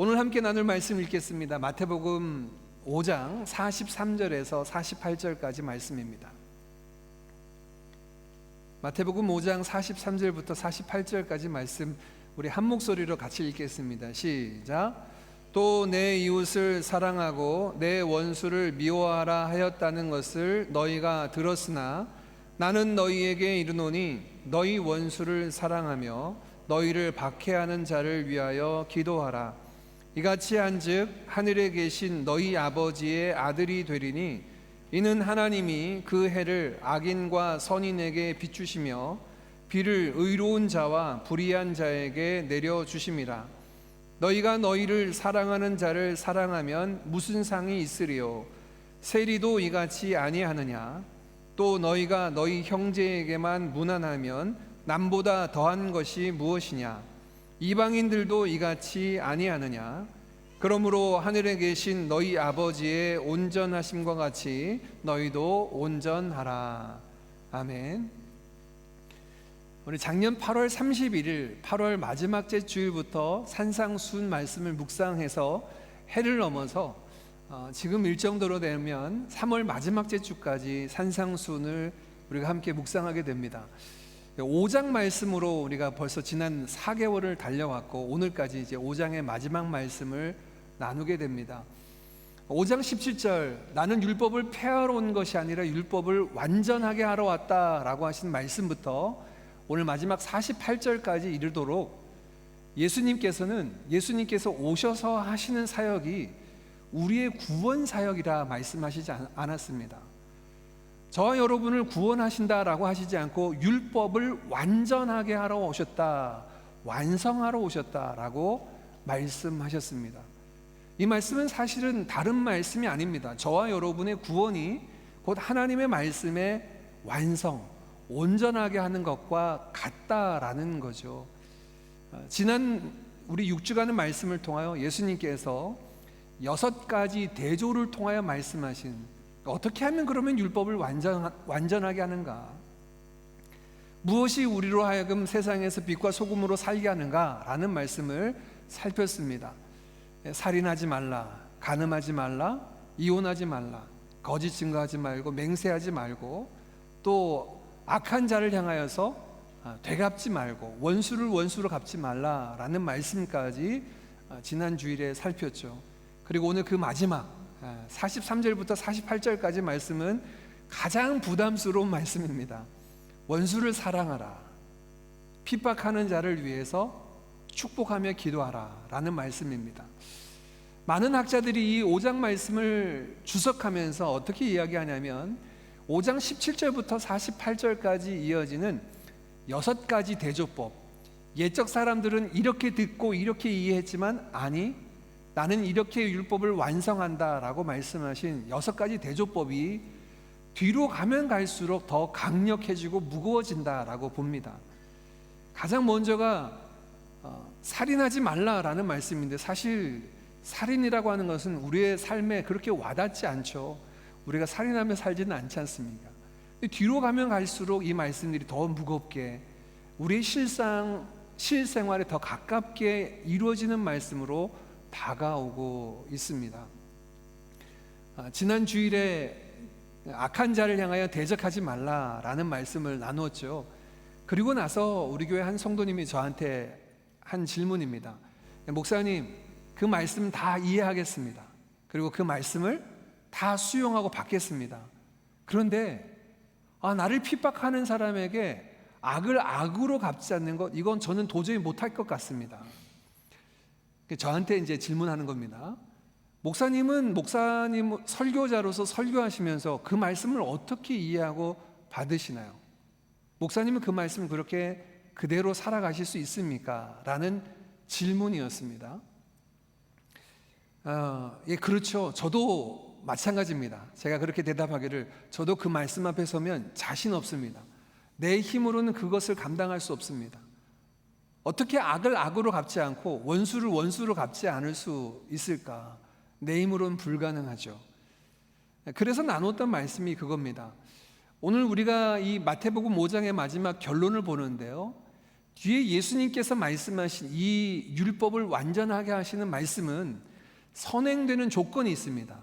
오늘 함께 나눌 말씀 읽겠습니다. 마태복음 5장 43절에서 48절까지 말씀입니다. 마태복음 5장 43절부터 48절까지 말씀 우리 한 목소리로 같이 읽겠습니다. 시작. 또 내 이웃을 사랑하고 내 원수를 미워하라 하였다는 것을 너희가 들었으나 나는 너희에게 이르노니 너희 원수를 사랑하며 너희를 박해하는 자를 위하여 기도하라. 이같이 한즉 하늘에 계신 너희 아버지의 아들이 되리니 이는 하나님이 그 해를 악인과 선인에게 비추시며 비를 의로운 자와 불의한 자에게 내려주심이라. 너희가 너희를 사랑하는 자를 사랑하면 무슨 상이 있으리요? 세리도 이같이 아니하느냐? 또 너희가 너희 형제에게만 무난하면 남보다 더한 것이 무엇이냐? 이방인들도 이같이 아니하느냐? 그러므로 하늘에 계신 너희 아버지의 온전하심과 같이 너희도 온전하라. 아멘. 우리 작년 8월 31일 8월 마지막 째 주일부터 산상순 말씀을 묵상해서 해를 넘어서 지금 일정대로 되면 3월 마지막 째 주까지 산상순을 우리가 함께 묵상하게 됩니다. 5장 말씀으로 우리가 벌써 지난 4개월을 달려왔고 오늘까지 이제 5장의 마지막 말씀을 나누게 됩니다. 5장 17절 나는 율법을 폐하러 온 것이 아니라 율법을 완전하게 하러 왔다라고 하신 말씀부터 오늘 마지막 48절까지 이르도록 예수님께서 오셔서 하시는 사역이 우리의 구원 사역이라 말씀하시지 않았습니다. 저와 여러분을 구원하신다라고 하시지 않고 율법을 완전하게 하러 오셨다, 완성하러 오셨다라고 말씀하셨습니다. 이 말씀은 사실은 다른 말씀이 아닙니다. 저와 여러분의 구원이 곧 하나님의 말씀의 완성, 온전하게 하는 것과 같다라는 거죠. 지난 우리 6주간의 말씀을 통하여 예수님께서 6가지 대조를 통하여 말씀하신 어떻게 하면 그러면 율법을 완전하게 하는가? 무엇이 우리로 하여금 세상에서 빛과 소금으로 살게 하는가? 라는 말씀을 살폈습니다. 살인하지 말라, 간음하지 말라, 이혼하지 말라, 거짓 증거하지 말고 맹세하지 말고 또 악한 자를 향하여서 되갚지 말고 원수를 원수로 갚지 말라라는 말씀까지 지난 주일에 살폈죠. 그리고 오늘 그 마지막 43절부터 48절까지 말씀은 가장 부담스러운 말씀입니다. 원수를 사랑하라, 핍박하는 자를 위해서 축복하며 기도하라 라는 말씀입니다. 많은 학자들이 이 5장 말씀을 주석하면서 어떻게 이야기하냐면 5장 17절부터 48절까지 이어지는 6가지 대조법, 옛적 사람들은 이렇게 듣고 이렇게 이해했지만 아니 나는 이렇게 율법을 완성한다 라고 말씀하신 6가지 대조법이 뒤로 가면 갈수록 더 강력해지고 무거워진다 라고 봅니다. 가장 먼저가 살인하지 말라라는 말씀인데 사실 살인이라고 하는 것은 우리의 삶에 그렇게 와닿지 않죠. 우리가 살인하며 살지는 않지 않습니까? 뒤로 가면 갈수록 이 말씀들이 더 무겁게 우리의 실생활에 더 가깝게 이루어지는 말씀으로 다가오고 있습니다. 지난 주일에 악한 자를 향하여 대적하지 말라라는 말씀을 나누었죠. 그리고 나서 우리 교회 한 성도님이 저한테 한 질문입니다. 목사님, 그 말씀 다 이해하겠습니다. 그리고 그 말씀을 다 수용하고 받겠습니다. 그런데 나를 핍박하는 사람에게 악을 악으로 갚지 않는 것, 이건 저는 도저히 못할 것 같습니다. 저한테 이제 질문하는 겁니다. 목사님 설교자로서 설교하시면서 그 말씀을 어떻게 이해하고 받으시나요? 목사님은 그 말씀을 그렇게 그대로 살아가실 수 있습니까? 라는 질문이었습니다. 예, 그렇죠. 저도 마찬가지입니다. 제가 그렇게 대답하기를 저도 그 말씀 앞에 서면 자신 없습니다. 내 힘으로는 그것을 감당할 수 없습니다. 어떻게 악을 악으로 갚지 않고 원수를 원수로 갚지 않을 수 있을까? 내 힘으로는 불가능하죠. 그래서 나눴던 말씀이 그겁니다. 오늘 우리가 이 마태복음 5장의 마지막 결론을 보는데요, 뒤에 예수님께서 말씀하신 이 율법을 완전하게 하시는 말씀은 선행되는 조건이 있습니다.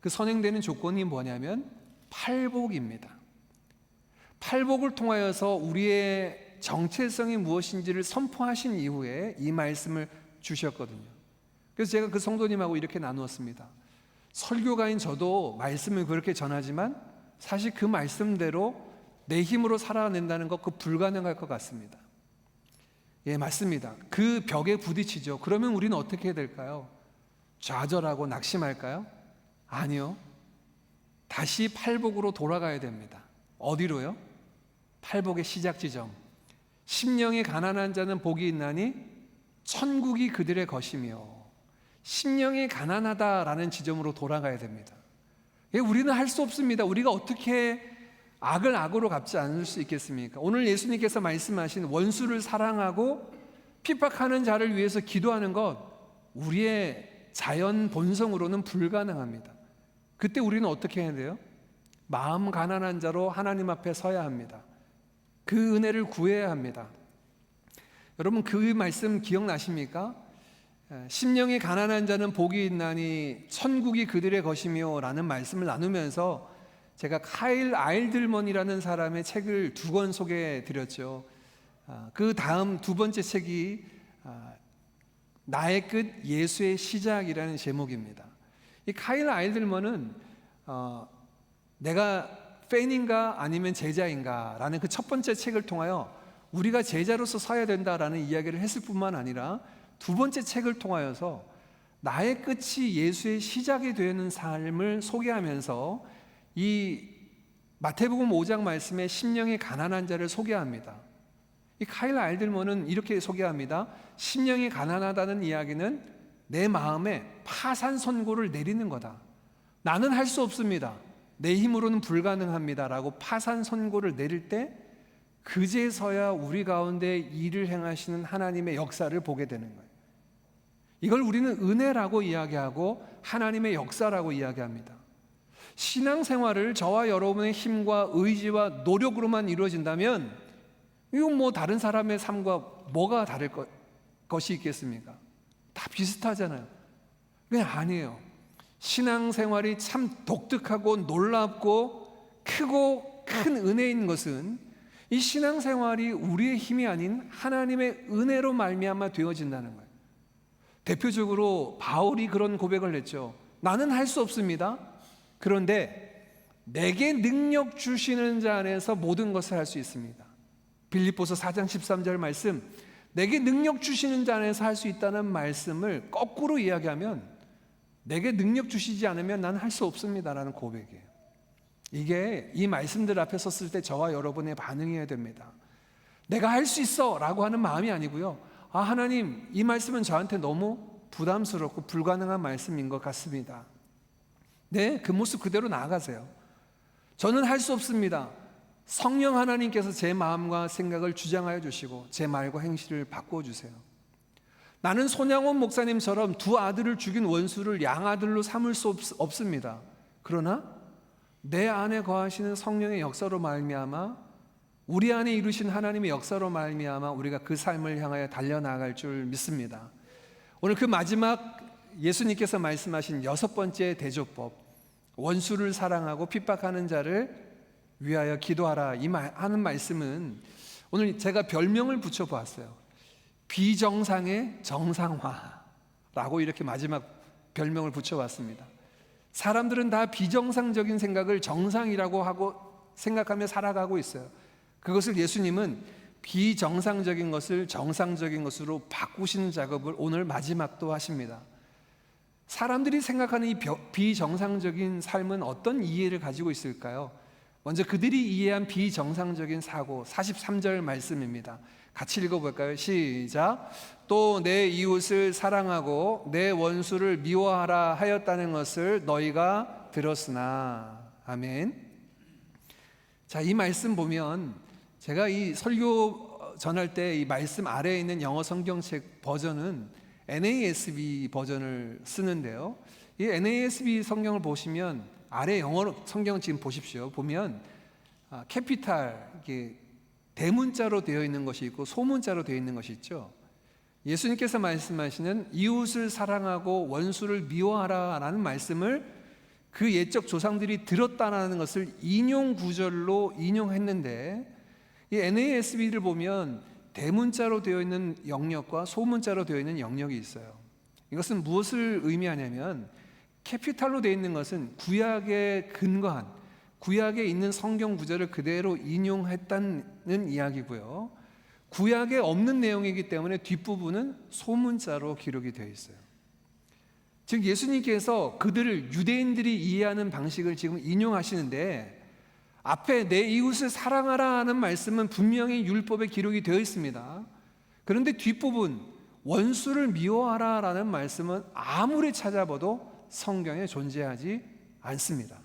그 선행되는 조건이 뭐냐면 팔복입니다. 팔복을 통하여서 우리의 정체성이 무엇인지를 선포하신 이후에 이 말씀을 주셨거든요. 그래서 제가 그 성도님하고 이렇게 나누었습니다. 설교가인 저도 말씀을 그렇게 전하지만 사실 그 말씀대로 내 힘으로 살아낸다는 것, 그 불가능할 것 같습니다. 예, 맞습니다. 그 벽에 부딪히죠. 그러면 우리는 어떻게 해야 될까요? 좌절하고 낙심할까요? 아니요. 다시 팔복으로 돌아가야 됩니다. 어디로요? 팔복의 시작 지점. 심령이 가난한 자는 복이 있나니 천국이 그들의 것이며, 심령이 가난하다라는 지점으로 돌아가야 됩니다. 예, 우리는 할 수 없습니다. 우리가 어떻게 악을 악으로 갚지 않을 수 있겠습니까? 오늘 예수님께서 말씀하신 원수를 사랑하고 핍박하는 자를 위해서 기도하는 것, 우리의 자연 본성으로는 불가능합니다. 그때 우리는 어떻게 해야 돼요? 마음 가난한 자로 하나님 앞에 서야 합니다. 그 은혜를 구해야 합니다. 여러분, 그 말씀 기억나십니까? 심령이 가난한 자는 복이 있나니 천국이 그들의 것이며 라는 말씀을 나누면서 제가 카일 아일들먼이라는 사람의 책을 2권 소개해 드렸죠. 그 다음 두 번째 책이 나의 끝 예수의 시작이라는 제목입니다. 이 카일 아일들먼은 내가 팬인가 아니면 제자인가 라는 그 첫 번째 책을 통하여 우리가 제자로서 서야 된다라는 이야기를 했을 뿐만 아니라 두 번째 책을 통하여서 나의 끝이 예수의 시작이 되는 삶을 소개하면서 이 마태복음 5장 말씀에 심령이 가난한 자를 소개합니다. 이 카일 아일들먼은 이렇게 소개합니다. 심령이 가난하다는 이야기는 내 마음에 파산 선고를 내리는 거다. 나는 할 수 없습니다. 내 힘으로는 불가능합니다 라고 파산 선고를 내릴 때 그제서야 우리 가운데 일을 행하시는 하나님의 역사를 보게 되는 거예요. 이걸 우리는 은혜라고 이야기하고 하나님의 역사라고 이야기합니다. 신앙생활을 저와 여러분의 힘과 의지와 노력으로만 이루어진다면 이건 뭐 다른 사람의 삶과 뭐가 다를 것이 있겠습니까? 다 비슷하잖아요. 그게 아니에요. 신앙생활이 참 독특하고 놀랍고 크고 큰 은혜인 것은 이 신앙생활이 우리의 힘이 아닌 하나님의 은혜로 말미암아 되어진다는 거예요. 대표적으로 바울이 그런 고백을 했죠. 나는 할 수 없습니다. 그런데 내게 능력 주시는 자 안에서 모든 것을 할 수 있습니다. 빌립보서 4장 13절 말씀, 내게 능력 주시는 자 안에서 할 수 있다는 말씀을 거꾸로 이야기하면 내게 능력 주시지 않으면 난 할 수 없습니다라는 고백이에요. 이게 이 말씀들 앞에 섰을 때 저와 여러분의 반응이어야 됩니다. 내가 할 수 있어 라고 하는 마음이 아니고요. 아, 하나님, 이 말씀은 저한테 너무 부담스럽고 불가능한 말씀인 것 같습니다. 네, 그 모습 그대로 나아가세요. 저는 할 수 없습니다. 성령 하나님께서 제 마음과 생각을 주장하여 주시고 제 말과 행실을 바꾸어 주세요. 나는 손양원 목사님처럼 두 아들을 죽인 원수를 양아들로 삼을 수 없습니다. 그러나 내 안에 거하시는 성령의 역사로 말미암아 우리 안에 이루신 하나님의 역사로 말미암아 우리가 그 삶을 향하여 달려나갈 줄 믿습니다. 오늘 그 마지막 예수님께서 말씀하신 6번째 대조법, 원수를 사랑하고 핍박하는 자를 위하여 기도하라 하는 말씀은 오늘 제가 별명을 붙여보았어요. 비정상의 정상화라고 이렇게 마지막 별명을 붙여봤습니다. 사람들은 다 비정상적인 생각을 정상이라고 하고 생각하며 살아가고 있어요. 그것을 예수님은 비정상적인 것을 정상적인 것으로 바꾸시는 작업을 오늘 마지막도 하십니다. 사람들이 생각하는 이 비정상적인 삶은 어떤 이해를 가지고 있을까요? 먼저 그들이 이해한 비정상적인 사고, 43절 말씀입니다. 같이 읽어볼까요? 시작. 또 내 이웃을 사랑하고 내 원수를 미워하라 하였다는 것을 너희가 들었으나. 아멘. 자, 이 말씀 보면 제가 이 설교 전할 때 이 말씀 아래에 있는 영어 성경책 버전은 NASB 버전을 쓰는데요. 이 NASB 성경을 보시면 아래 영어 성경 지금 보십시오. 보면 캐피탈, 이게 대문자로 되어 있는 것이 있고 소문자로 되어 있는 것이 있죠. 예수님께서 말씀하시는 이웃을 사랑하고 원수를 미워하라라는 말씀을 그 옛적 조상들이 들었다라는 것을 인용 구절로 인용했는데, 이 NASB를 보면 대문자로 되어 있는 영역과 소문자로 되어 있는 영역이 있어요. 이것은 무엇을 의미하냐면, 캐피탈로 되어 있는 것은 구약에 근거한, 구약에 있는 성경 구절을 그대로 인용했다는 이야기고요, 구약에 없는 내용이기 때문에 뒷부분은 소문자로 기록이 되어 있어요. 즉 예수님께서 그들을, 유대인들이 이해하는 방식을 지금 인용하시는데, 앞에 내 이웃을 사랑하라 하는 말씀은 분명히 율법에 기록이 되어 있습니다. 그런데 뒷부분 원수를 미워하라 라는 말씀은 아무리 찾아봐도 성경에 존재하지 않습니다.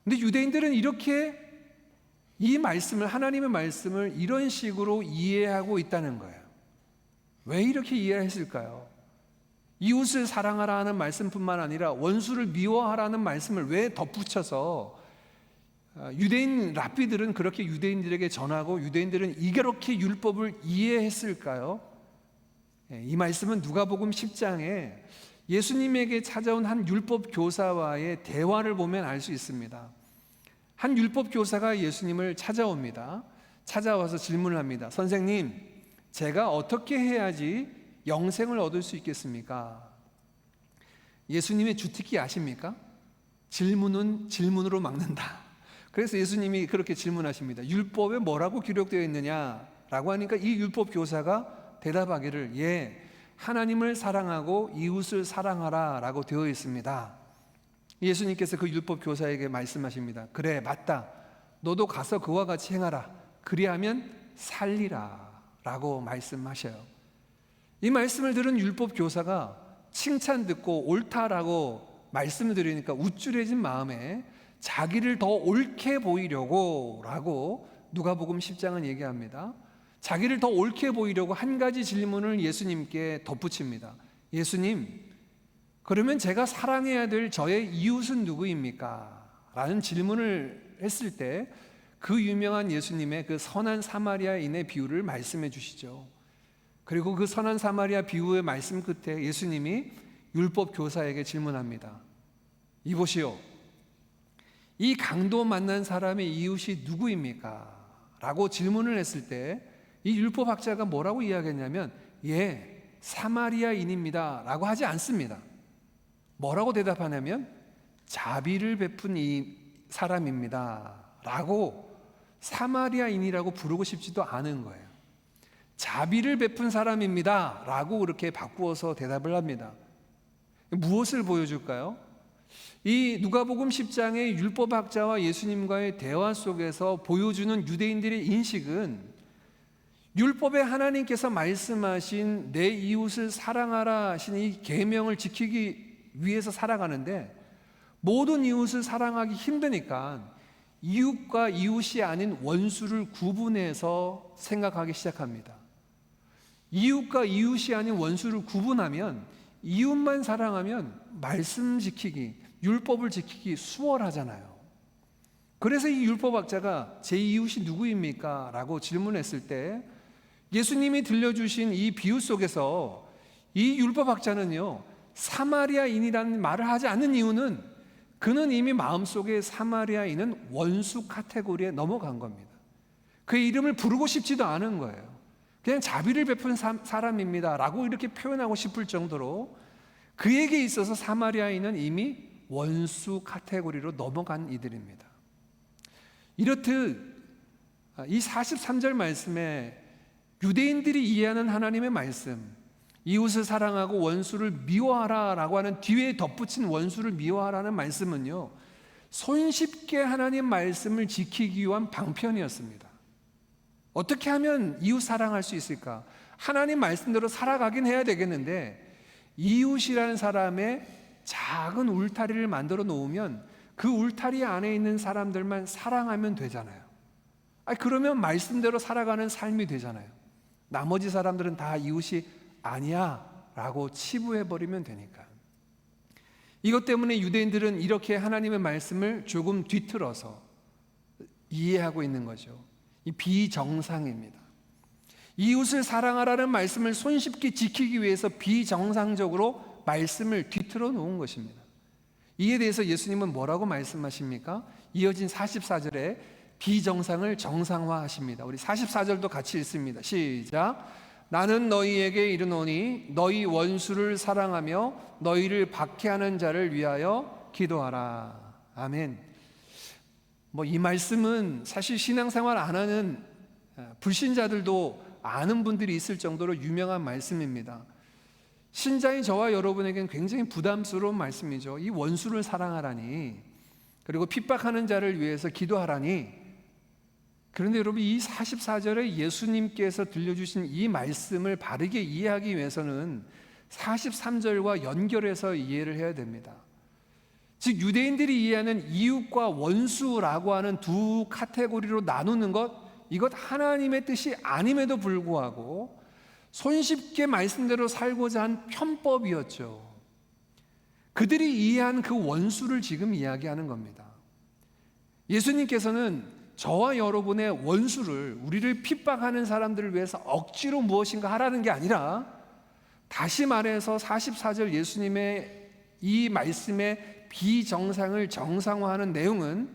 근데 유대인들은 이렇게 이 말씀을, 하나님의 말씀을 이런 식으로 이해하고 있다는 거예요. 왜 이렇게 이해했을까요? 이웃을 사랑하라 하는 말씀뿐만 아니라 원수를 미워하라는 말씀을 왜 덧붙여서 유대인 랍비들은 그렇게 유대인들에게 전하고 유대인들은 이렇게 율법을 이해했을까요? 이 말씀은 누가복음 10장에 예수님에게 찾아온 한 율법 교사와의 대화를 보면 알 수 있습니다. 한 율법 교사가 예수님을 찾아옵니다. 찾아와서 질문을 합니다. 선생님, 제가 어떻게 해야지 영생을 얻을 수 있겠습니까? 예수님의 주특기 아십니까? 질문은 질문으로 막는다. 그래서 예수님이 그렇게 질문하십니다. 율법에 뭐라고 기록되어 있느냐라고 하니까 이 율법 교사가 대답하기를, 예, 하나님을 사랑하고 이웃을 사랑하라 라고 되어 있습니다. 예수님께서 그 율법 교사에게 말씀하십니다. 그래, 맞다. 너도 가서 그와 같이 행하라. 그리하면 살리라 라고 말씀하셔요. 이 말씀을 들은 율법 교사가 칭찬 듣고 옳다라고 말씀을 드리니까 우쭐해진 마음에 자기를 더 옳게 보이려고 라고 누가복음 10장은 얘기합니다. 자기를 더 옳게 보이려고 한 가지 질문을 예수님께 덧붙입니다. 예수님, 그러면 제가 사랑해야 될 저의 이웃은 누구입니까? 라는 질문을 했을 때 그 유명한 예수님의 그 선한 사마리아인의 비유를 말씀해 주시죠. 그리고 그 선한 사마리아 비유의 말씀 끝에 예수님이 율법 교사에게 질문합니다. 이보시오, 이 강도 만난 사람의 이웃이 누구입니까? 라고 질문을 했을 때 이 율법학자가 뭐라고 이야기했냐면, 예, 사마리아인입니다 라고 하지 않습니다. 뭐라고 대답하냐면, 자비를 베푼 이 사람입니다 라고, 사마리아인이라고 부르고 싶지도 않은 거예요. 자비를 베푼 사람입니다 라고 그렇게 바꾸어서 대답을 합니다. 무엇을 보여줄까요? 이 누가복음 10장의 율법학자와 예수님과의 대화 속에서 보여주는 유대인들의 인식은, 율법에 하나님께서 말씀하신 내 이웃을 사랑하라 하신 이 계명을 지키기 위해서 살아가는데, 모든 이웃을 사랑하기 힘드니까 이웃과 이웃이 아닌 원수를 구분해서 생각하기 시작합니다. 이웃과 이웃이 아닌 원수를 구분하면, 이웃만 사랑하면 말씀 지키기, 율법을 지키기 수월하잖아요. 그래서 이 율법학자가 제 이웃이 누구입니까? 라고 질문했을 때 예수님이 들려주신 이 비유 속에서 이 율법학자는요, 사마리아인이라는 말을 하지 않는 이유는, 그는 이미 마음속에 사마리아인은 원수 카테고리에 넘어간 겁니다. 그의 이름을 부르고 싶지도 않은 거예요. 그냥 자비를 베푼 사람입니다 라고 이렇게 표현하고 싶을 정도로 그에게 있어서 사마리아인은 이미 원수 카테고리로 넘어간 이들입니다. 이렇듯 이 43절 말씀에 유대인들이 이해하는 하나님의 말씀, 이웃을 사랑하고 원수를 미워하라 라고 하는 뒤에 덧붙인 원수를 미워하라는 말씀은요, 손쉽게 하나님 말씀을 지키기 위한 방편이었습니다. 어떻게 하면 이웃 사랑할 수 있을까? 하나님 말씀대로 살아가긴 해야 되겠는데, 이웃이라는 사람의 작은 울타리를 만들어 놓으면 그 울타리 안에 있는 사람들만 사랑하면 되잖아요. 그러면 말씀대로 살아가는 삶이 되잖아요. 나머지 사람들은 다 이웃이 아니야 라고 치부해버리면 되니까. 이것 때문에 유대인들은 이렇게 하나님의 말씀을 조금 뒤틀어서 이해하고 있는 거죠. 이 비정상입니다. 이웃을 사랑하라는 말씀을 손쉽게 지키기 위해서 비정상적으로 말씀을 뒤틀어 놓은 것입니다. 이에 대해서 예수님은 뭐라고 말씀하십니까? 이어진 44절에 비정상을 정상화하십니다. 우리 44절도 같이 읽습니다. 시작. 나는 너희에게 이르노니 너희 원수를 사랑하며 너희를 박해하는 자를 위하여 기도하라. 아멘. 이 말씀은 사실 신앙생활 안 하는 불신자들도 아는 분들이 있을 정도로 유명한 말씀입니다. 신자인 저와 여러분에게는 굉장히 부담스러운 말씀이죠. 이 원수를 사랑하라니, 그리고 핍박하는 자를 위해서 기도하라니. 그런데 여러분, 이 44절에 예수님께서 들려주신 이 말씀을 바르게 이해하기 위해서는 43절과 연결해서 이해를 해야 됩니다. 즉, 유대인들이 이해하는 이웃과 원수라고 하는 두 카테고리로 나누는 이것 하나님의 뜻이 아님에도 불구하고 손쉽게 말씀대로 살고자 한 편법이었죠. 그들이 이해한 그 원수를 지금 이야기하는 겁니다. 예수님께서는 저와 여러분의 원수를, 우리를 핍박하는 사람들을 위해서 억지로 무엇인가 하라는 게 아니라, 다시 말해서 44절 예수님의 이 말씀의 비정상을 정상화하는 내용은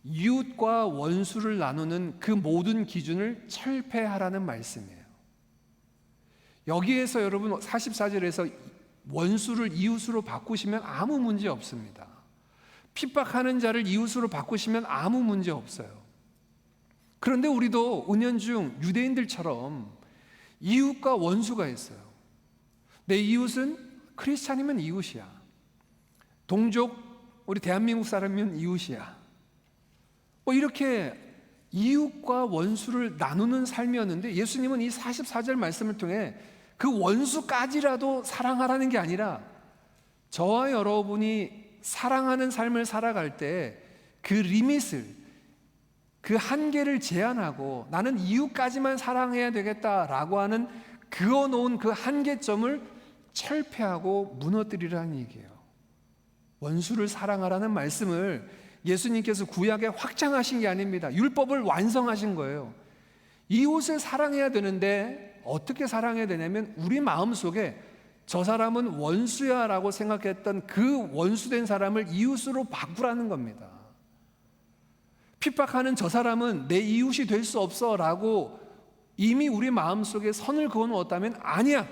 이웃과 원수를 나누는 그 모든 기준을 철폐하라는 말씀이에요. 여기에서 여러분 44절에서 원수를 이웃으로 바꾸시면 아무 문제 없습니다. 핍박하는 자를 이웃으로 바꾸시면 아무 문제 없어요. 그런데 우리도 은연중 유대인들처럼 이웃과 원수가 있어요. 내 이웃은 크리스찬이면 이웃이야. 동족, 우리 대한민국 사람이면 이웃이야. 이렇게 이웃과 원수를 나누는 삶이었는데, 예수님은 이 44절 말씀을 통해 그 원수까지라도 사랑하라는 게 아니라, 저와 여러분이 사랑하는 삶을 살아갈 때 그 리밋을, 그 한계를 제한하고 나는 이웃까지만 사랑해야 되겠다라고 하는 그어놓은 그 한계점을 철폐하고 무너뜨리라는 얘기예요. 원수를 사랑하라는 말씀을 예수님께서 구약에 확장하신 게 아닙니다. 율법을 완성하신 거예요. 이웃을 사랑해야 되는데 어떻게 사랑해야 되냐면, 우리 마음속에 저 사람은 원수야 라고 생각했던 그 원수된 사람을 이웃으로 바꾸라는 겁니다. 핍박하는 저 사람은 내 이웃이 될 수 없어 라고 이미 우리 마음속에 선을 그어놓았다면, 아니야,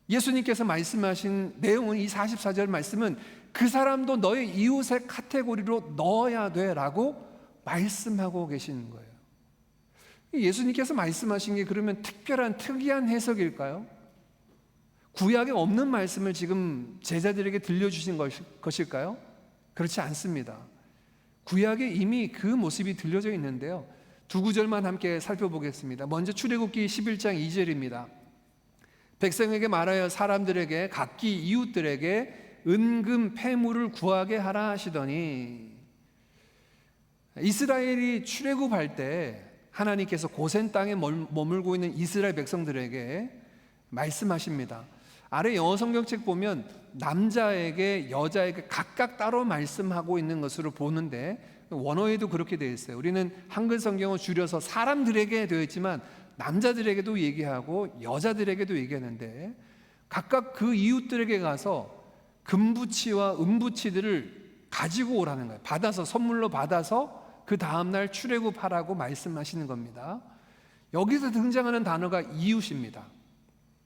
예수님께서 말씀하신 내용은, 이 44절 말씀은 그 사람도 너의 이웃의 카테고리로 넣어야 돼 라고 말씀하고 계시는 거예요. 예수님께서 말씀하신 게 그러면 특이한 해석일까요? 구약에 없는 말씀을 지금 제자들에게 들려주신 것일까요? 그렇지 않습니다. 구약에 이미 그 모습이 들려져 있는데요, 두 구절만 함께 살펴보겠습니다. 먼저 출애굽기 11장 2절입니다. 백성에게 말하여 사람들에게 각기 이웃들에게 은금 폐물을 구하게 하라 하시더니, 이스라엘이 출애굽할 때 하나님께서 고센 땅에 머물고 있는 이스라엘 백성들에게 말씀하십니다. 아래 영어 성경책 보면 남자에게 여자에게 각각 따로 말씀하고 있는 것으로 보는데, 원어에도 그렇게 되어 있어요. 우리는 한글 성경을 줄여서 사람들에게 되어 있지만 남자들에게도 얘기하고 여자들에게도 얘기하는데, 각각 그 이웃들에게 가서 금부치와 은부치들을 가지고 오라는 거예요. 받아서, 선물로 받아서 그 다음날 출애굽하라고 말씀하시는 겁니다. 여기서 등장하는 단어가 이웃입니다.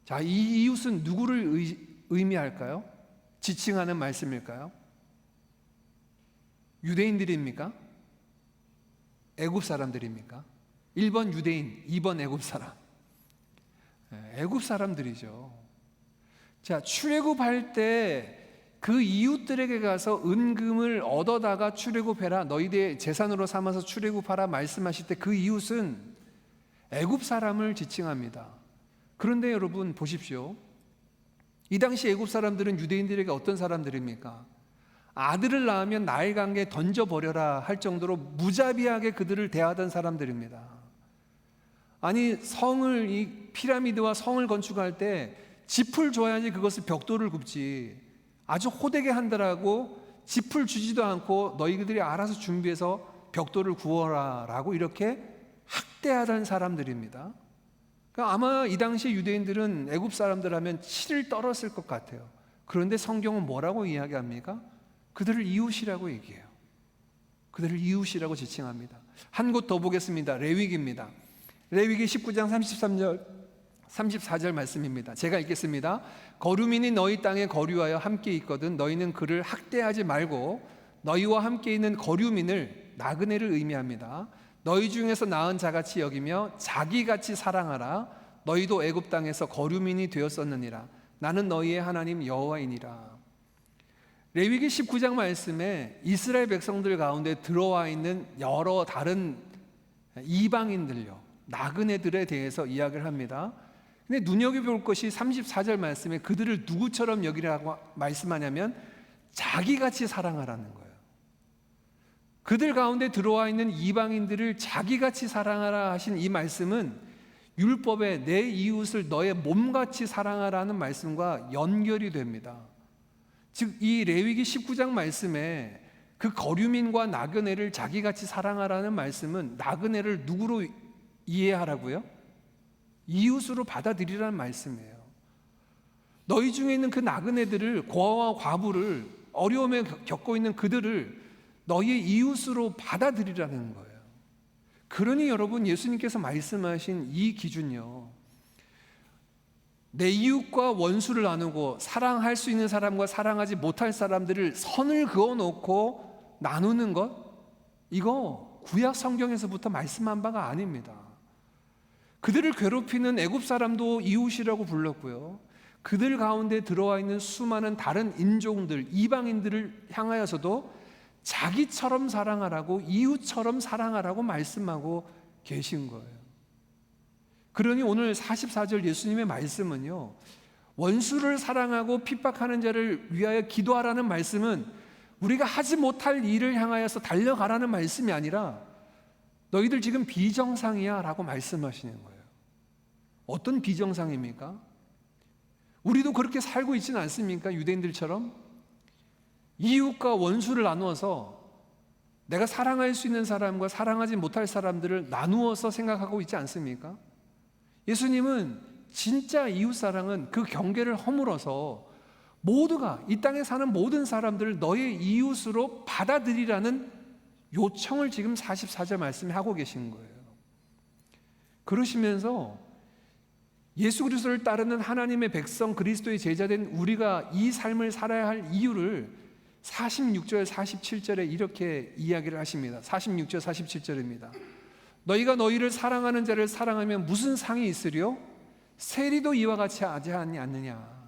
자, 이 이웃은 누구를 의미할까요? 지칭하는 말씀일까요? 유대인들입니까? 애굽 사람들입니까? 1번 유대인, 2번 애굽 사람. 애굽 사람들이죠. 자, 출애굽할 때 그 이웃들에게 가서 은금을 얻어다가 출애굽해라, 너희들의 재산으로 삼아서 출애굽하라 말씀하실 때 그 이웃은 애굽 사람을 지칭합니다. 그런데 여러분 보십시오. 이 당시 애굽 사람들은 유대인들에게 어떤 사람들입니까? 아들을 낳으면 나일강에 던져버려라 할 정도로 무자비하게 그들을 대하던 사람들입니다. 아니, 이 피라미드와 성을 건축할 때 짚을 줘야지 그것을 벽돌을 굽지, 아주 호되게 한다라고 짚을 주지도 않고 너희들이 알아서 준비해서 벽돌을 구워라 라고 이렇게 학대하던 사람들입니다. 그러니까 아마 이 당시 유대인들은 애굽 사람들 하면 치를 떨었을 것 같아요. 그런데 성경은 뭐라고 이야기합니까? 그들을 이웃이라고 얘기해요. 그들을 이웃이라고 지칭합니다. 한 곳 더 보겠습니다. 레위기입니다. 레위기 19장 33절 34절 말씀입니다. 제가 읽겠습니다. 거류민이 너희 땅에 거류하여 함께 있거든 너희는 그를 학대하지 말고 너희와 함께 있는 거류민을 나그네를 의미합니다. 너희 중에서 나은 자같이 여기며 자기같이 사랑하라. 너희도 애굽 땅에서 거류민이 되었었느니라. 나는 너희의 하나님 여호와이니라. 레위기 19장 말씀에 이스라엘 백성들 가운데 들어와 있는 여러 다른 이방인들요, 나그네들에 대해서 이야기를 합니다. 근데 눈여겨볼 것이 34절 말씀에 그들을 누구처럼 여기라고 말씀하냐면 자기같이 사랑하라는 거예요. 그들 가운데 들어와 있는 이방인들을 자기같이 사랑하라 하신 이 말씀은 율법에 내 이웃을 너의 몸같이 사랑하라는 말씀과 연결이 됩니다. 즉 이 레위기 19장 말씀에 그 거류민과 나그네를 자기같이 사랑하라는 말씀은 나그네를 누구로 이해하라고요? 이웃으로 받아들이라는 말씀이에요. 너희 중에 있는 그 나그네들을, 고아와 과부를, 어려움에 겪고 있는 그들을 너희의 이웃으로 받아들이라는 거예요. 그러니 여러분, 예수님께서 말씀하신 이 기준요, 내 이웃과 원수를 나누고 사랑할 수 있는 사람과 사랑하지 못할 사람들을 선을 그어놓고 나누는 것, 이거 구약 성경에서부터 말씀한 바가 아닙니다. 그들을 괴롭히는 애굽 사람도 이웃이라고 불렀고요, 그들 가운데 들어와 있는 수많은 다른 인종들, 이방인들을 향하여서도 자기처럼 사랑하라고, 이웃처럼 사랑하라고 말씀하고 계신 거예요. 그러니 오늘 44절 예수님의 말씀은요, 원수를 사랑하고 핍박하는 자를 위하여 기도하라는 말씀은 우리가 하지 못할 일을 향하여서 달려가라는 말씀이 아니라 너희들 지금 비정상이야 라고 말씀하시는 거예요. 어떤 비정상입니까? 우리도 그렇게 살고 있지는 않습니까? 유대인들처럼 이웃과 원수를 나누어서 내가 사랑할 수 있는 사람과 사랑하지 못할 사람들을 나누어서 생각하고 있지 않습니까? 예수님은 진짜 이웃 사랑은 그 경계를 허물어서 모두가, 이 땅에 사는 모든 사람들을 너의 이웃으로 받아들이라는 요청을 지금 44절 말씀에 하고 계신 거예요. 그러시면서 예수 그리스도를 따르는 하나님의 백성, 그리스도의 제자된 우리가 이 삶을 살아야 할 이유를 46절 47절에 이렇게 이야기를 하십니다. 46절 47절입니다. 너희가 너희를 사랑하는 자를 사랑하면 무슨 상이 있으리요? 세리도 이와 같이 하지 않느냐?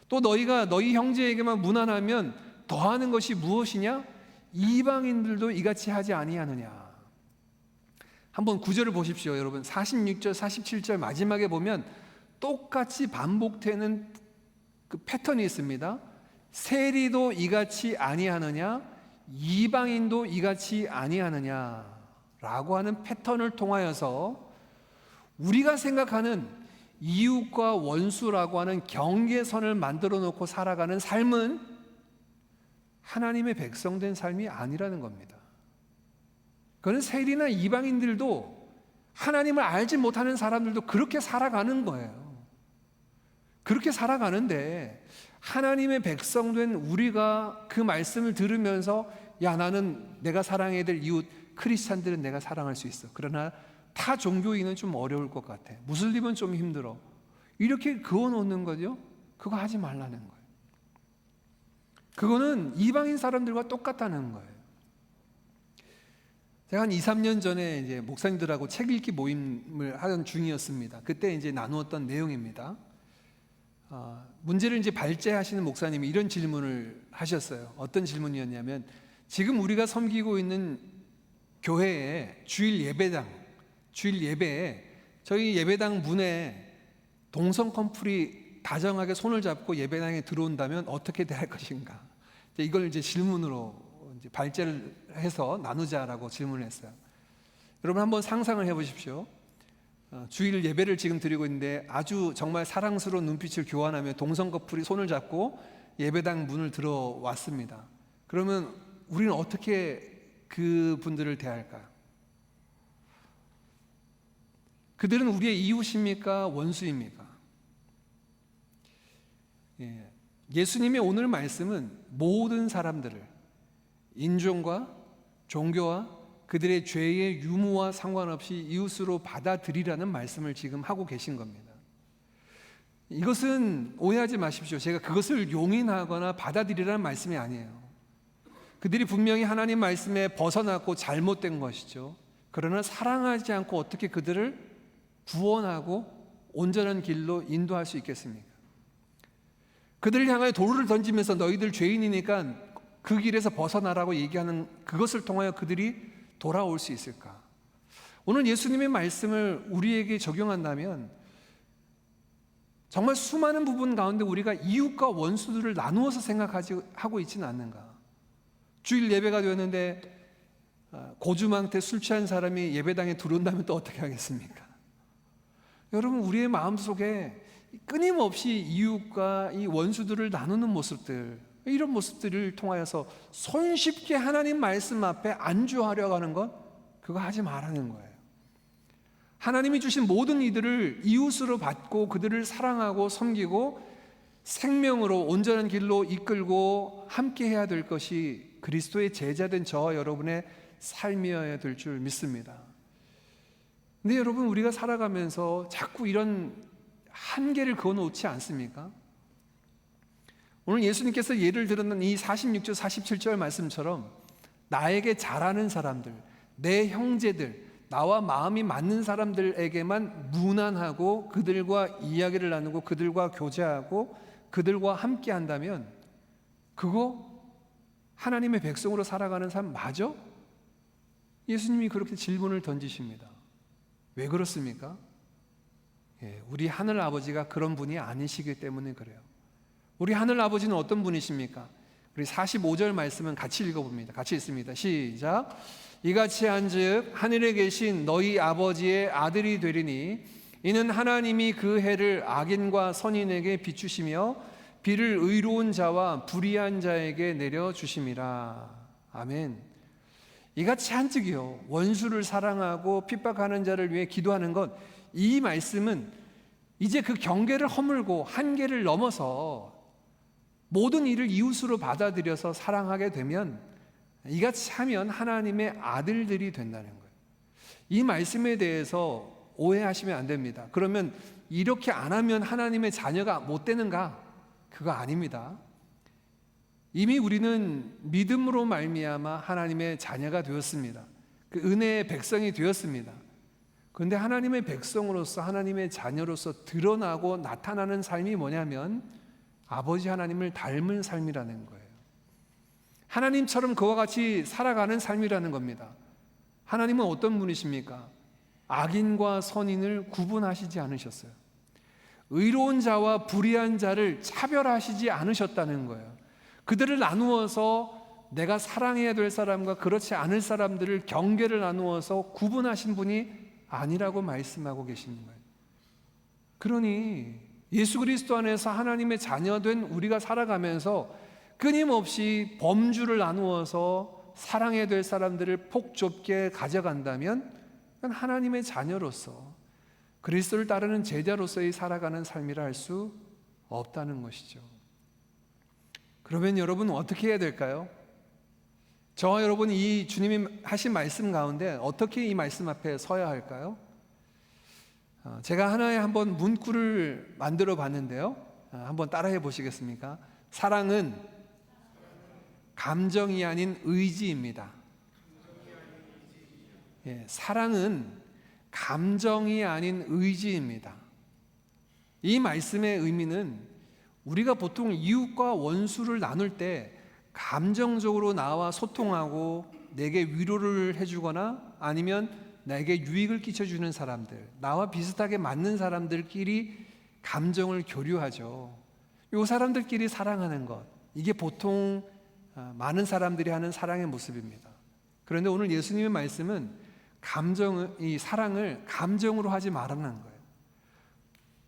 또 너희가 너희 형제에게만 무난하면 더하는 것이 무엇이냐? 이방인들도 이같이 하지 아니하느냐? 한번 구절을 보십시오, 여러분. 46절 47절 마지막에 보면 똑같이 반복되는 그 패턴이 있습니다. 세리도 이같이 아니하느냐, 이방인도 이같이 아니하느냐 라고 하는 패턴을 통하여서 우리가 생각하는 이웃과 원수라고 하는 경계선을 만들어 놓고 살아가는 삶은 하나님의 백성된 삶이 아니라는 겁니다. 그건 세리나 이방인들도, 하나님을 알지 못하는 사람들도 그렇게 살아가는 거예요. 그렇게 살아가는데 하나님의 백성된 우리가 그 말씀을 들으면서 야, 나는 내가 사랑해야 될 이웃 크리스찬들은 내가 사랑할 수 있어. 그러나 타 종교인은 좀 어려울 것 같아. 무슬림은 좀 힘들어. 이렇게 그어놓는 거죠. 그거 하지 말라는 거예요. 그거는 이방인 사람들과 똑같다는 거예요. 제가 한 2, 3년 전에 이제 목사님들하고 책 읽기 모임을 하던 중이었습니다. 그때 이제 나누었던 내용입니다. 문제를 이제 발제하시는 목사님이 이런 질문을 하셨어요. 어떤 질문이었냐면, 지금 우리가 섬기고 있는 교회에 주일 예배에 저희 예배당 문에 동성 커플이 다정하게 손을 잡고 예배당에 들어온다면 어떻게 대할 것인가? 이걸 이제 질문으로 이제 발제를 해서 나누자라고 질문을 했어요. 여러분 한번 상상을 해보십시오. 주일 예배를 지금 드리고 있는데 아주 정말 사랑스러운 눈빛을 교환하며 동성 커플이 손을 잡고 예배당 문을 들어왔습니다. 그러면 우리는 어떻게 그 분들을 대할까요? 그들은 우리의 이웃입니까? 원수입니까? 예수님의 오늘 말씀은 모든 사람들을 인종과 종교와 그들의 죄의 유무와 상관없이 이웃으로 받아들이라는 말씀을 지금 하고 계신 겁니다. 이것은 오해하지 마십시오. 제가 그것을 용인하거나 받아들이라는 말씀이 아니에요. 그들이 분명히 하나님 말씀에 벗어났고 잘못된 것이죠. 그러나 사랑하지 않고 어떻게 그들을 구원하고 온전한 길로 인도할 수 있겠습니까? 그들을 향하여 돌을 던지면서 너희들 죄인이니까 그 길에서 벗어나라고 얘기하는 그것을 통하여 그들이 돌아올 수 있을까? 오늘 예수님의 말씀을 우리에게 적용한다면 정말 수많은 부분 가운데 우리가 이웃과 원수들을 나누어서 생각하고 있지는 않는가? 주일 예배가 되었는데 고주망태 술 취한 사람이 예배당에 들어온다면 또 어떻게 하겠습니까? 여러분, 우리의 마음속에 끊임없이 이웃과 이 원수들을 나누는 모습들, 이런 모습들을 통하여서 손쉽게 하나님 말씀 앞에 안주하려고 하는 것, 그거 하지 말라는 거예요. 하나님이 주신 모든 이들을 이웃으로 받고 그들을 사랑하고 섬기고 생명으로 온전한 길로 이끌고 함께 해야 될 것이 그리스도의 제자된 저와 여러분의 삶이어야 될 줄 믿습니다. 근데 여러분, 우리가 살아가면서 자꾸 이런 한계를 그어놓지 않습니까? 오늘 예수님께서 예를 들었는 이 46절 47절 말씀처럼 나에게 잘하는 사람들, 내 형제들, 나와 마음이 맞는 사람들에게만 무난하고 그들과 이야기를 나누고 그들과 교제하고 그들과 함께 한다면 그거 하나님의 백성으로 살아가는 삶 맞아? 예수님이 그렇게 질문을 던지십니다. 왜 그렇습니까? 우리 하늘 아버지가 그런 분이 아니시기 때문에 그래요. 우리 하늘 아버지는 어떤 분이십니까? 우리 45절 말씀은 같이 읽어봅니다. 같이 읽습니다. 시작. 이같이 한즉 하늘에 계신 너희 아버지의 아들이 되리니 이는 하나님이 그 해를 악인과 선인에게 비추시며 비를 의로운 자와 불의한 자에게 내려주심이라. 아멘. 이같이 한즉이요, 원수를 사랑하고 핍박하는 자를 위해 기도하는 것, 이 말씀은 이제 그 경계를 허물고 한계를 넘어서 모든 일을 이웃으로 받아들여서 사랑하게 되면 이같이 하면 하나님의 아들들이 된다는 거예요. 이 말씀에 대해서 오해하시면 안 됩니다. 그러면 이렇게 안 하면 하나님의 자녀가 못 되는가? 그거 아닙니다. 이미 우리는 믿음으로 말미암아 하나님의 자녀가 되었습니다. 그 은혜의 백성이 되었습니다. 그런데 하나님의 백성으로서 하나님의 자녀로서 드러나고 나타나는 삶이 뭐냐면 아버지 하나님을 닮은 삶이라는 거예요. 하나님처럼 그와 같이 살아가는 삶이라는 겁니다. 하나님은 어떤 분이십니까? 악인과 선인을 구분하시지 않으셨어요. 의로운 자와 불의한 자를 차별하시지 않으셨다는 거예요. 그들을 나누어서 내가 사랑해야 될 사람과 그렇지 않을 사람들을 경계를 나누어서 구분하신 분이 아니라고 말씀하고 계시는 거예요. 그러니 예수 그리스도 안에서 하나님의 자녀된 우리가 살아가면서 끊임없이 범주를 나누어서 사랑해야 될 사람들을 폭 좁게 가져간다면 그건 하나님의 자녀로서 그리스도를 따르는 제자로서의 살아가는 삶이라 할 수 없다는 것이죠. 그러면 여러분 어떻게 해야 될까요? 저와 여러분이 이 주님이 하신 말씀 가운데 어떻게 이 말씀 앞에 서야 할까요? 제가 하나의 한번 문구를 만들어 봤는데요. 한번 따라해 보시겠습니까? 사랑은 감정이 아닌 의지입니다. 사랑은 감정이 아닌 의지입니다. 이 말씀의 의미는 우리가 보통 이웃과 원수를 나눌 때 감정적으로 나와 소통하고 내게 위로를 해주거나 아니면 나에게 유익을 끼쳐주는 사람들, 나와 비슷하게 맞는 사람들끼리 감정을 교류하죠. 이 사람들끼리 사랑하는 것, 이게 보통 많은 사람들이 하는 사랑의 모습입니다. 그런데 오늘 예수님의 말씀은 이 사랑을 감정으로 하지 말라는 거예요.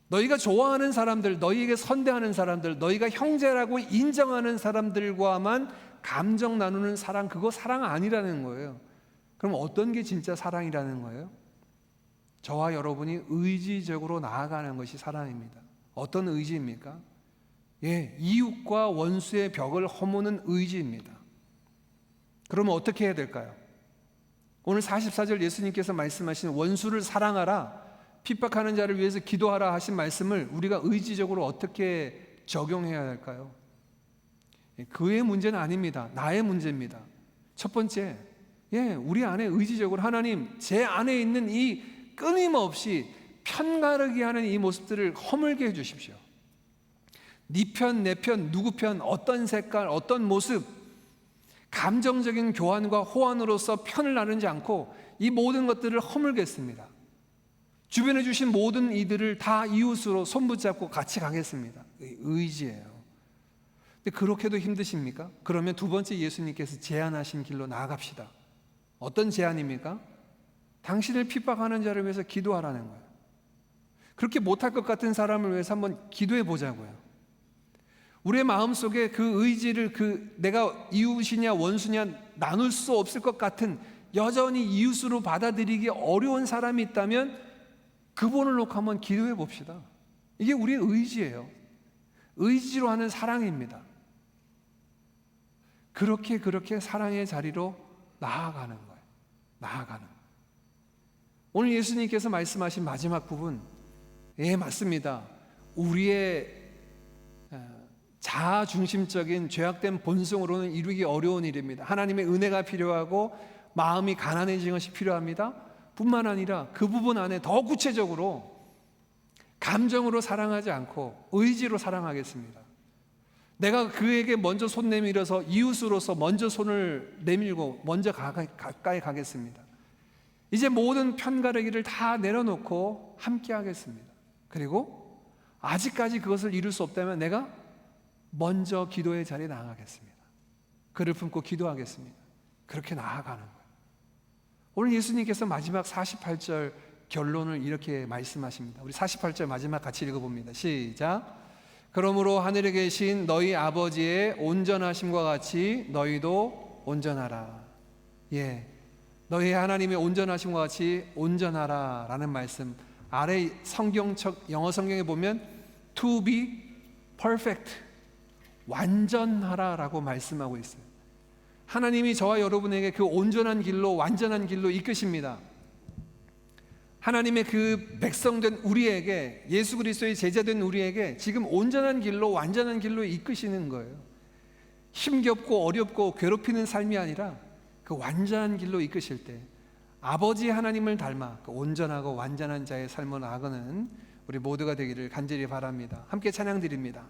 너희가 좋아하는 사람들, 너희에게 선대하는 사람들, 너희가 형제라고 인정하는 사람들과만 감정 나누는 사랑, 그거 사랑 아니라는 거예요. 그럼 어떤 게 진짜 사랑이라는 거예요? 저와 여러분이 의지적으로 나아가는 것이 사랑입니다. 어떤 의지입니까? 이웃과 원수의 벽을 허무는 의지입니다. 그러면 어떻게 해야 될까요? 오늘 44절 예수님께서 말씀하신 원수를 사랑하라, 핍박하는 자를 위해서 기도하라 하신 말씀을 우리가 의지적으로 어떻게 적용해야 할까요? 그의 문제는 아닙니다. 나의 문제입니다. 첫 번째, 우리 안에 의지적으로 하나님, 제 안에 있는 이 끊임없이 편가르기 하는 이 모습들을 허물게 해주십시오. 네 편, 내 편, 누구 편, 어떤 색깔, 어떤 모습, 감정적인 교환과 호환으로서 편을 나누지 않고 이 모든 것들을 허물겠습니다. 주변에 주신 모든 이들을 다 이웃으로 손붙잡고 같이 가겠습니다. 의지예요. 근데 그렇게도 힘드십니까? 그러면 두 번째 예수님께서 제안하신 길로 나아갑시다. 어떤 제안입니까? 당신을 핍박하는 자를 위해서 기도하라는 거예요. 그렇게 못할 것 같은 사람을 위해서 한번 기도해 보자고요. 우리의 마음속에 그 의지를 내가 이웃이냐 원수냐 나눌 수 없을 것 같은, 여전히 이웃으로 받아들이기 어려운 사람이 있다면 그분을 놓고 한번 기도해 봅시다. 이게 우리의 의지예요. 의지로 하는 사랑입니다. 그렇게 사랑의 자리로 나아가는 거예요. 나아가는 거예요. 오늘 예수님께서 말씀하신 마지막 부분, 맞습니다. 우리의 자아중심적인 죄악된 본성으로는 이루기 어려운 일입니다. 하나님의 은혜가 필요하고 마음이 가난해지는 것이 필요합니다. 뿐만 아니라 그 부분 안에 더 구체적으로 감정으로 사랑하지 않고 의지로 사랑하겠습니다. 내가 그에게 먼저 손 내밀어서 이웃으로서 먼저 손을 내밀고 먼저 가까이 가겠습니다. 이제 모든 편가르기를 다 내려놓고 함께 하겠습니다. 그리고 아직까지 그것을 이룰 수 없다면 내가 먼저 기도의 자리에 나아가겠습니다. 그를 품고 기도하겠습니다. 그렇게 나아가는 거예요. 오늘 예수님께서 마지막 48절 결론을 이렇게 말씀하십니다. 우리 48절 마지막 같이 읽어봅니다. 시작. 그러므로 하늘에 계신 너희 아버지의 온전하심과 같이 너희도 온전하라. 너희 하나님의 온전하심과 같이 온전하라 라는 말씀, 아래 성경책 영어 성경에 보면 to be perfect, 완전하라 라고 말씀하고 있어요. 하나님이 저와 여러분에게 그 온전한 길로, 완전한 길로 이끄십니다. 하나님의 그 백성된 우리에게, 예수 그리스도의 제자된 우리에게 지금 온전한 길로, 완전한 길로 이끄시는 거예요. 힘겹고 어렵고 괴롭히는 삶이 아니라 그 완전한 길로 이끄실 때 아버지 하나님을 닮아 그 온전하고 완전한 자의 삶을 나아가는 우리 모두가 되기를 간절히 바랍니다. 함께 찬양 드립니다.